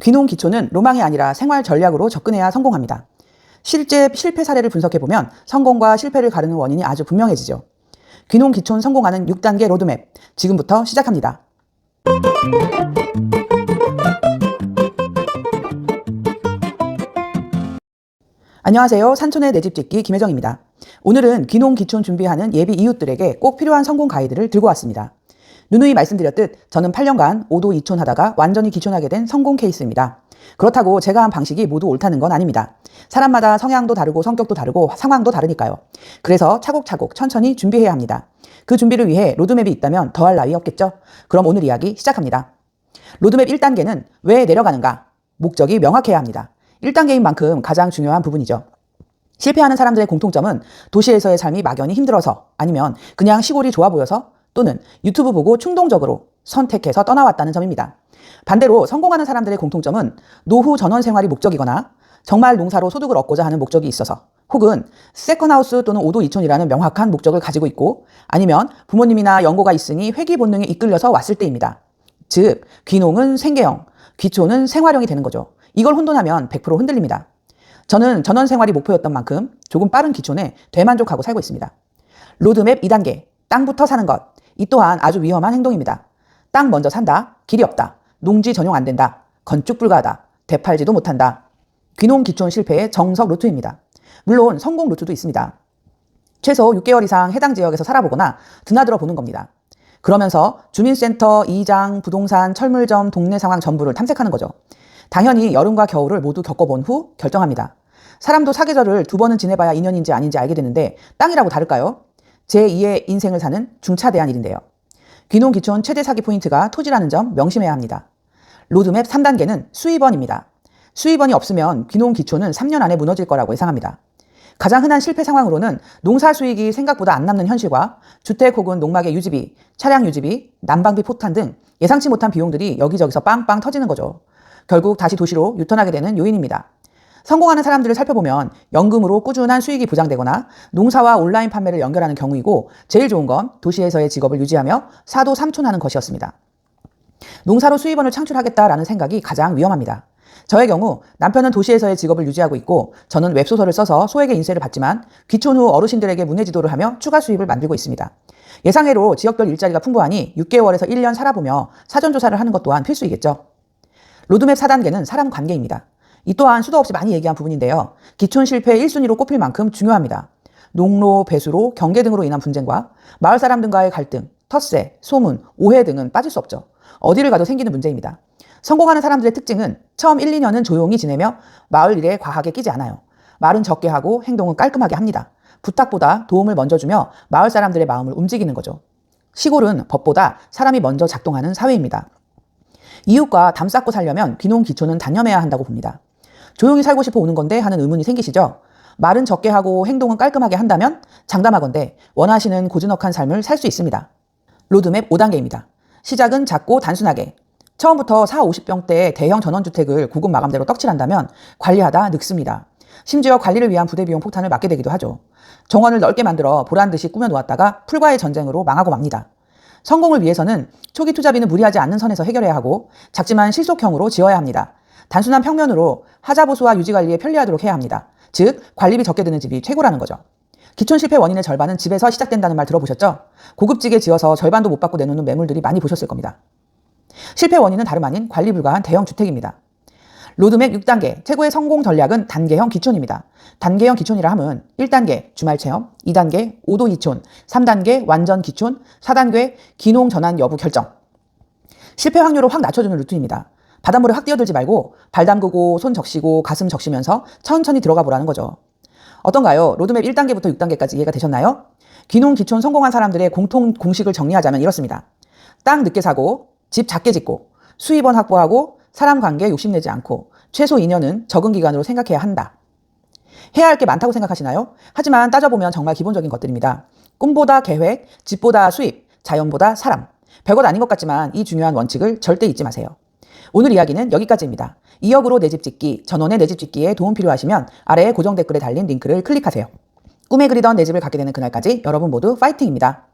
귀농 기초는 로망이 아니라 생활 전략으로 접근해야 성공합니다. 실제 실패 사례를 분석해보면 성공과 실패를 가르는 원인이 아주 분명해지죠. 귀농 기촌 성공하는 6단계 로드맵, 지금부터 시작합니다. 안녕하세요. 산촌의 내 집 짓기 김혜정입니다. 오늘은 귀농 기촌 준비하는 예비 이웃들에게 꼭 필요한 성공 가이드를 들고 왔습니다. 누누이 말씀드렸듯 저는 8년간 5도 2촌 하다가 완전히 기촌하게 된 성공 케이스입니다. 그렇다고 제가 한 방식이 모두 옳다는 건 아닙니다. 사람마다 성향도 다르고 성격도 다르고 상황도 다르니까요. 그래서 차곡차곡 천천히 준비해야 합니다. 그 준비를 위해 로드맵이 있다면 더할 나위 없겠죠? 그럼 오늘 이야기 시작합니다. 로드맵 1단계는 왜 내려가는가? 목적이 명확해야 합니다. 1단계인 만큼 가장 중요한 부분이죠. 실패하는 사람들의 공통점은 도시에서의 삶이 막연히 힘들어서, 아니면 그냥 시골이 좋아 보여서, 또는 유튜브 보고 충동적으로 선택해서 떠나왔다는 점입니다. 반대로 성공하는 사람들의 공통점은 노후 전원 생활이 목적이거나 정말 농사로 소득을 얻고자 하는 목적이 있어서, 혹은 세컨하우스 또는 5도 2촌이라는 명확한 목적을 가지고 있고, 아니면 부모님이나 연고가 있으니 회귀 본능에 이끌려서 왔을 때입니다. 즉, 귀농은 생계형, 귀촌은 생활형이 되는 거죠. 이걸 혼돈하면 100% 흔들립니다. 저는 전원 생활이 목표였던 만큼 조금 빠른 귀촌에 대만족하고 살고 있습니다. 로드맵 2단계, 땅부터 사는 것. 이 또한 아주 위험한 행동입니다. 땅 먼저 산다, 길이 없다, 농지 전용 안 된다, 건축 불가하다, 되팔지도 못한다. 귀농 기촌 실패의 정석 루트입니다. 물론 성공 루트도 있습니다. 최소 6개월 이상 해당 지역에서 살아보거나 드나들어 보는 겁니다. 그러면서 주민센터, 이장, 부동산, 철물점, 동네 상황 전부를 탐색하는 거죠. 당연히 여름과 겨울을 모두 겪어본 후 결정합니다. 사람도 사계절을 2번은 지내봐야 인연인지 아닌지 알게 되는데 땅이라고 다를까요? 제2의 인생을 사는 중차대한 일인데요. 귀농 기촌 최대 사기 포인트가 토지라는 점 명심해야 합니다. 로드맵 3단계는 수입원입니다. 수입원이 없으면 귀농 기촌은 3년 안에 무너질 거라고 예상합니다. 가장 흔한 실패 상황으로는 농사 수익이 생각보다 안 남는 현실과 주택 혹은 농막의 유지비, 차량 유지비, 난방비 포탄 등 예상치 못한 비용들이 여기저기서 빵빵 터지는 거죠. 결국 다시 도시로 유턴하게 되는 요인입니다. 성공하는 사람들을 살펴보면 연금으로 꾸준한 수익이 보장되거나 농사와 온라인 판매를 연결하는 경우이고, 제일 좋은 건 도시에서의 직업을 유지하며 4도 3촌 하는 것이었습니다. 농사로 수입원을 창출하겠다라는 생각이 가장 위험합니다. 저의 경우 남편은 도시에서의 직업을 유지하고 있고, 저는 웹소설을 써서 소액의 인세를 받지만 귀촌 후 어르신들에게 문해 지도를 하며 추가 수입을 만들고 있습니다. 예상외로 지역별 일자리가 풍부하니 6개월에서 1년 살아보며 사전조사를 하는 것 또한 필수이겠죠. 로드맵 4단계는 사람 관계입니다. 이 또한 수도 없이 많이 얘기한 부분인데요. 기촌 실패 1순위로 꼽힐 만큼 중요합니다. 농로, 배수로, 경계 등으로 인한 분쟁과 마을 사람 등과의 갈등, 텃세, 소문, 오해 등은 빠질 수 없죠. 어디를 가도 생기는 문제입니다. 성공하는 사람들의 특징은 처음 1, 2년은 조용히 지내며 마을 일에 과하게 끼지 않아요. 말은 적게 하고 행동은 깔끔하게 합니다. 부탁보다 도움을 먼저 주며 마을 사람들의 마음을 움직이는 거죠. 시골은 법보다 사람이 먼저 작동하는 사회입니다. 이웃과 담 쌓고 살려면 귀농 기촌은 단념해야 한다고 봅니다. 조용히 살고 싶어 오는 건데 하는 의문이 생기시죠? 말은 적게 하고 행동은 깔끔하게 한다면 장담하건대 원하시는 고즈넉한 삶을 살 수 있습니다. 로드맵 5단계입니다. 시작은 작고 단순하게. 처음부터 4, 50평대의 대형 전원주택을 고급 마감대로 떡칠한다면 관리하다 늙습니다. 심지어 관리를 위한 부대 비용 폭탄을 맞게 되기도 하죠. 정원을 넓게 만들어 보란듯이 꾸며놓았다가 풀과의 전쟁으로 망하고 맙니다. 성공을 위해서는 초기 투자비는 무리하지 않는 선에서 해결해야 하고, 작지만 실속형으로 지어야 합니다. 단순한 평면으로 하자보수와 유지관리에 편리하도록 해야 합니다. 즉, 관리비 적게 드는 집이 최고라는 거죠. 기촌 실패 원인의 절반은 집에서 시작된다는 말 들어보셨죠? 고급지게 지어서 절반도 못 받고 내놓는 매물들이 많이 보셨을 겁니다. 실패 원인은 다름 아닌 관리 불가한 대형 주택입니다. 로드맵 6단계, 최고의 성공 전략은 단계형 기촌입니다. 단계형 기촌이라 함은 1단계 주말체험, 2단계 5도 2촌, 3단계 완전 기촌, 4단계 귀농 전환 여부 결정. 실패 확률을 확 낮춰주는 루트입니다. 바닷물에 확 뛰어들지 말고 발 담그고 손 적시고 가슴 적시면서 천천히 들어가 보라는 거죠. 어떤가요? 로드맵 1단계부터 6단계까지 이해가 되셨나요? 귀농 기촌 성공한 사람들의 공통 공식을 정리하자면 이렇습니다. 땅 늦게 사고, 집 작게 짓고, 수입원 확보하고, 사람 관계 욕심내지 않고, 최소 2년은 적응 기간으로 생각해야 한다. 해야 할 게 많다고 생각하시나요? 하지만 따져보면 정말 기본적인 것들입니다. 꿈보다 계획, 집보다 수입, 자연보다 사람. 별것 아닌 것 같지만 이 중요한 원칙을 절대 잊지 마세요. 오늘 이야기는 여기까지입니다. 2억으로 내 집 짓기, 전원의 내 집 짓기에 도움 필요하시면 아래에 고정 댓글에 달린 링크를 클릭하세요. 꿈에 그리던 내 집을 갖게 되는 그날까지 여러분 모두 파이팅입니다.